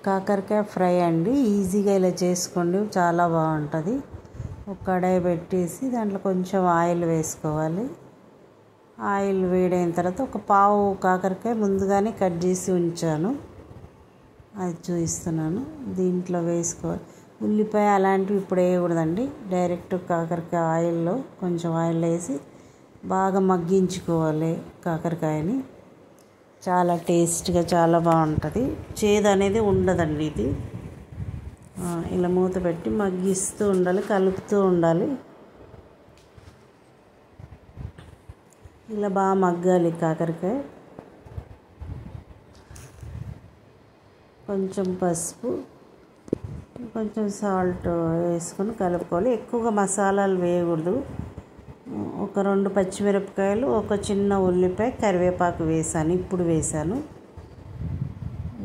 కాకరకాయ ఫ్రై అండి. ఈజీగా ఇలా చేసుకోండి, చాలా బాగుంటుంది. ఒక కడాయి పెట్టేసి దాంట్లో కొంచెం ఆయిల్ వేసుకోవాలి. ఆయిల్ వేడైన తర్వాత ఒక పావు కాకరకాయ ముందుగానే కట్ చేసి ఉంచాను, అది చూపిస్తున్నాను. దీంట్లో వేసుకోవాలి. ఉల్లిపాయ అలాంటివి ఇప్పుడు వేయకూడదండి. డైరెక్ట్ కాకరకాయ ఆయిల్లో కొంచెం ఆయిల్ వేసి బాగా మగ్గించుకోవాలి కాకరకాయని. చాలా టేస్ట్గా చాలా బాగుంటుంది. చేదు అనేది ఉండదండి ఇది. ఇలా మూత పెట్టి మగ్గిస్తూ ఉండాలి, కలుపుతూ ఉండాలి. ఇలా బాగా మగ్గాలి కాకరకాయ. కొంచెం పసుపు, కొంచెం సాల్ట్ వేసుకొని కలుపుకోవాలి. ఎక్కువగా మసాలాలు వేయకూడదు. ఒక 2 పచ్చిమిరపకాయలు, ఒక చిన్న ఉల్లిపాయ, కరివేపాకు వేసాను, ఇప్పుడు వేసాను.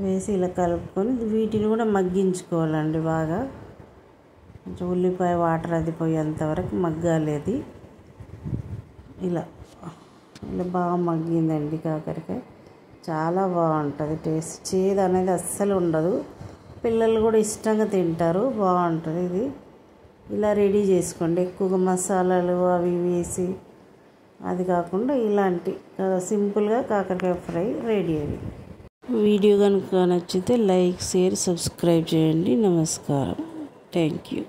వేసి ఇలా కలుపుకొని వీటిని కూడా మగ్గించుకోవాలండి బాగా. కొంచెం ఉల్లిపాయ వాటర్ అది పోయేంత వరకు మగ్గాలి అది. ఇలా ఇలా బాగా మగ్గిందండి కాకరకాయ. చాలా బాగుంటుంది టేస్ట్. చేదు అనేది అస్సలు ఉండదు. పిల్లలు కూడా ఇష్టంగా తింటారు, బాగుంటుంది ఇది. ఇలా రెడీ చేసుకోండి. ఎక్కువగా మసాలాలు అవి వేసి అది కాకుండా ఇలాంటి సింపుల్గా కాకరకాయ ఫ్రై రెడీ అయ్యింది. వీడియో కనుక నచ్చితే లైక్, షేర్, సబ్స్క్రైబ్ చేయండి. నమస్కారం. Thank you.